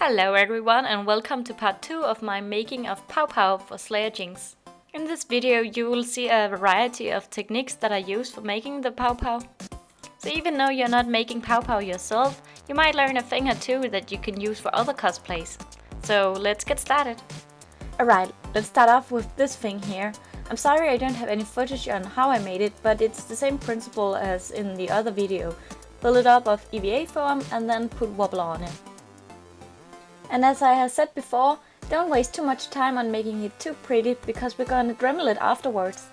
Hello everyone and welcome to part 2 of my making of PowPow for Slayer Jinx. In this video you will see a variety of techniques that I use for making the PowPow. So even though you're not making PowPow yourself, you might learn a thing or two that you can use for other cosplays. So let's get started. Alright, let's start off with this thing here. I'm sorry I don't have any footage on how I made it, but it's the same principle as in the other video. Fill it up of EVA foam and then put wobbler on it. And as I have said before, don't waste too much time on making it too pretty because we're gonna Dremel it afterwards.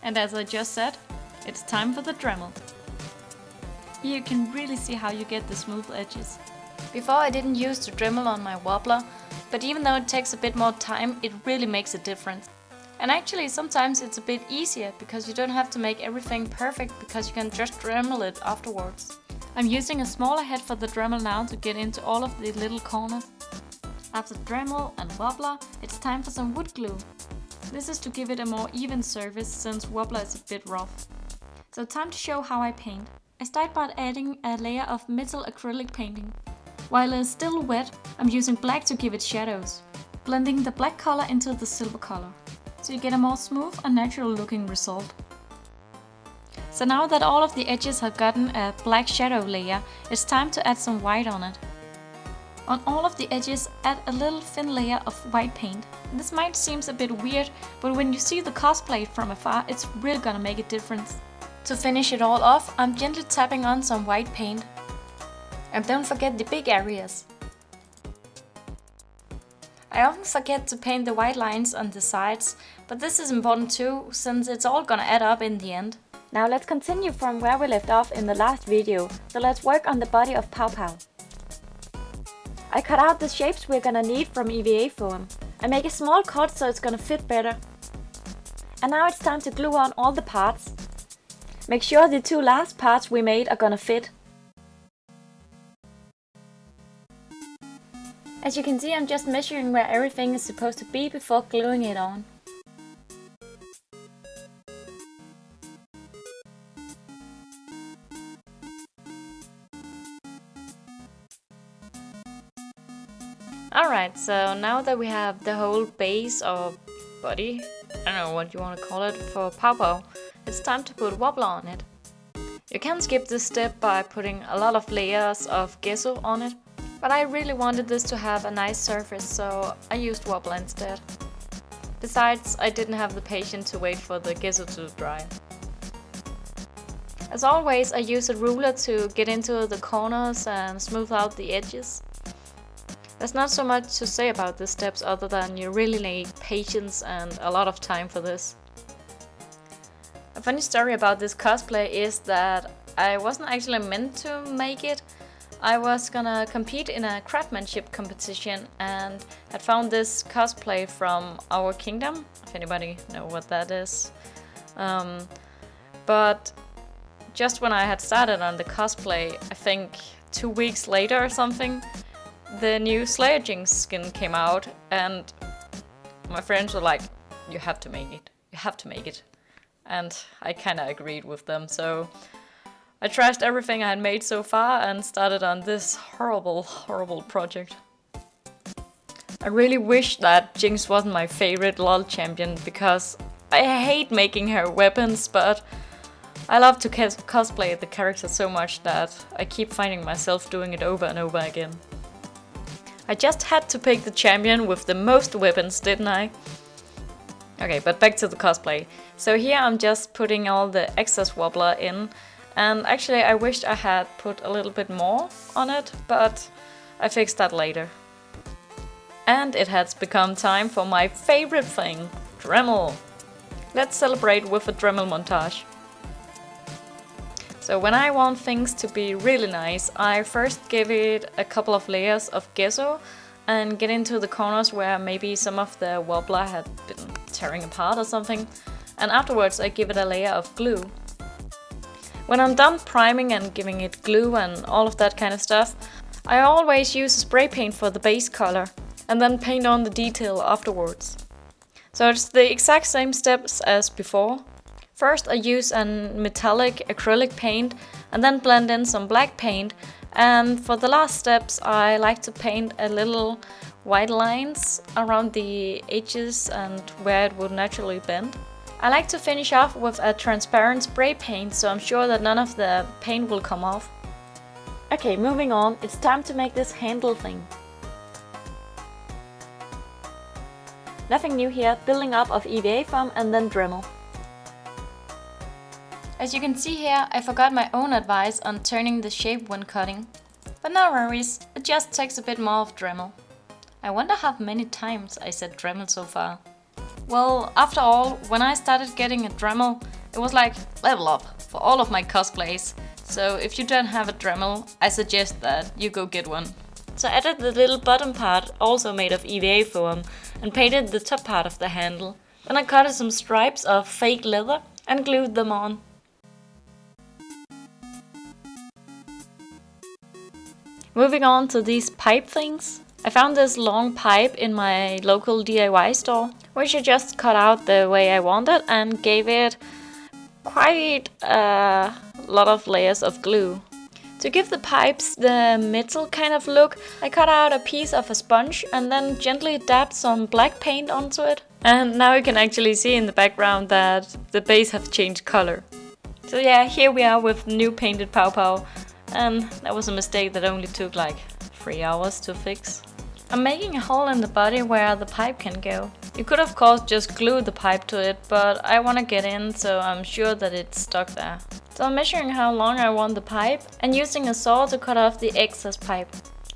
And as I just said, it's time for the Dremel. Here you can really see how you get the smooth edges. Before I didn't use the Dremel on my wobbler, but even though it takes a bit more time, it really makes a difference. And actually sometimes it's a bit easier because you don't have to make everything perfect because you can just Dremel it afterwards. I'm using a smaller head for the Dremel now to get into all of the little corners. After Dremel and wobbler, it's time for some wood glue. This is to give it a more even surface since wobbler is a bit rough. So time to show how I paint. I start by adding a layer of metal acrylic painting. While it's still wet, I'm using black to give it shadows, blending the black color into the silver color, so you get a more smooth and natural looking result. So now that all of the edges have gotten a black shadow layer, it's time to add some white on it. On all of the edges, add a little thin layer of white paint. This might seem a bit weird, but when you see the cosplay from afar, it's really gonna make a difference. To finish it all off, I'm gently tapping on some white paint. And don't forget the big areas. I often forget to paint the white lines on the sides, but this is important too, since it's all gonna add up in the end. Now let's continue from where we left off in the last video, so let's work on the body of PowPow. I cut out the shapes we're gonna need from EVA foam. I make a small cut so it's gonna fit better. And now it's time to glue on all the parts. Make sure the two last parts we made are gonna fit. As you can see, I'm just measuring where everything is supposed to be before gluing it on. Alright, so now that we have the whole base or body, I don't know what you want to call it, for PowPow, it's time to put wobbler on it. You can skip this step by putting a lot of layers of gesso on it, but I really wanted this to have a nice surface, so I used wobbler instead. Besides, I didn't have the patience to wait for the gesso to dry. As always, I use a ruler to get into the corners and smooth out the edges. There's not so much to say about these steps other than you really need patience and a lot of time for this. A funny story about this cosplay is that I wasn't actually meant to make it. I was gonna compete in a craftsmanship competition and had found this cosplay from Our Kingdom, if anybody know what that is. But just when I had started on the cosplay, I think 2 weeks later or something, the new Slayer Jinx skin came out and my friends were like, you have to make it, you have to make it. And I kinda agreed with them, so I trashed everything I had made so far and started on this horrible, horrible project. I really wish that Jinx wasn't my favorite LOL champion because I hate making her weapons, but I love to cosplay the character so much that I keep finding myself doing it over and over again. I just had to pick the champion with the most weapons, didn't I? Okay, but back to the cosplay. So here I'm just putting all the excess wobbler in, and actually I wished I had put a little bit more on it, but I fixed that later. And it has become time for my favorite thing, Dremel. Let's celebrate with a Dremel montage. So when I want things to be really nice, I first give it a couple of layers of gesso and get into the corners where maybe some of the wobbler had been tearing apart or something, and afterwards I give it a layer of glue. When I'm done priming and giving it glue and all of that kind of stuff, I always use spray paint for the base color and then paint on the detail afterwards. So it's the exact same steps as before. First I use a metallic acrylic paint and then blend in some black paint. And for the last steps, I like to paint a little white lines around the edges and where it would naturally bend. I like to finish off with a transparent spray paint, so I'm sure that none of the paint will come off. Okay, moving on, it's time to make this handle thing. Nothing new here, building up of EVA foam and then Dremel. As you can see here, I forgot my own advice on turning the shape when cutting. But no worries, it just takes a bit more of Dremel. I wonder how many times I said Dremel so far. Well, after all, when I started getting a Dremel, it was like level up for all of my cosplays. So if you don't have a Dremel, I suggest that you go get one. So I added the little bottom part, also made of EVA foam, and painted the top part of the handle. Then I cut some stripes of fake leather and glued them on. Moving on to these pipe things. I found this long pipe in my local DIY store, which I just cut out the way I wanted and gave it quite a lot of layers of glue. To give the pipes the metal kind of look, I cut out a piece of a sponge and then gently dabbed some black paint onto it. And now you can actually see in the background that the base have changed color. So yeah, here we are with new painted PowPow, and that was a mistake that only took like 3 hours to fix. I'm making a hole in the body where the pipe can go. You could of course just glue the pipe to it, but I want to get in so I'm sure that it's stuck there. So I'm measuring how long I want the pipe and using a saw to cut off the excess pipe.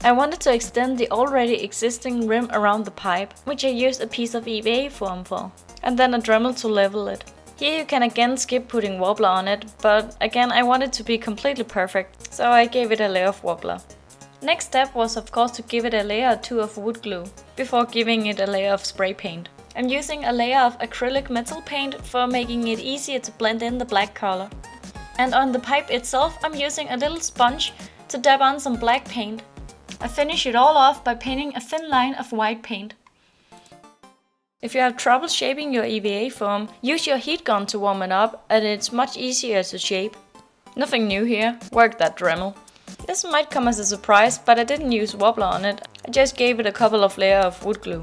I wanted to extend the already existing rim around the pipe, which I used a piece of EVA foam for, and then a Dremel to level it. Here you can again skip putting wobbler on it, but again I want it to be completely perfect, so I gave it a layer of wobbler. Next step was of course to give it a layer or two of wood glue, before giving it a layer of spray paint. I'm using a layer of acrylic metal paint for making it easier to blend in the black color. And on the pipe itself I'm using a little sponge to dab on some black paint. I finish it all off by painting a thin line of white paint. If you have trouble shaping your EVA foam, use your heat gun to warm it up and it's much easier to shape. Nothing new here, work that Dremel. This might come as a surprise, but I didn't use wobbler on it, I just gave it a couple of layers of wood glue.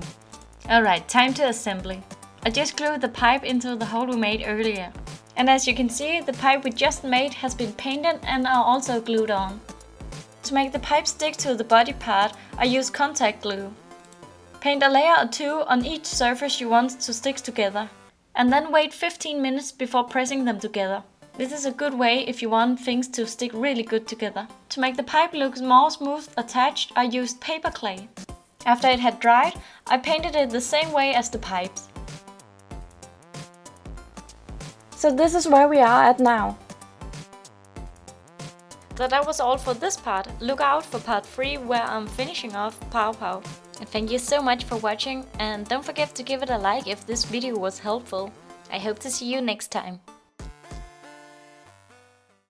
Alright, time to assembly. I just glued the pipe into the hole we made earlier. And as you can see, the pipe we just made has been painted and are also glued on. To make the pipe stick to the body part, I use contact glue. Paint a layer or two on each surface you want to stick together, and then wait 15 minutes before pressing them together. This is a good way if you want things to stick really good together. To make the pipe look more smooth attached, I used paper clay. After it had dried, I painted it the same way as the pipes. So this is where we are at now. So that was all for this part. Look out for part 3 where I'm finishing off PowPow. And thank you so much for watching, and don't forget to give it a like if this video was helpful. I hope to see you next time.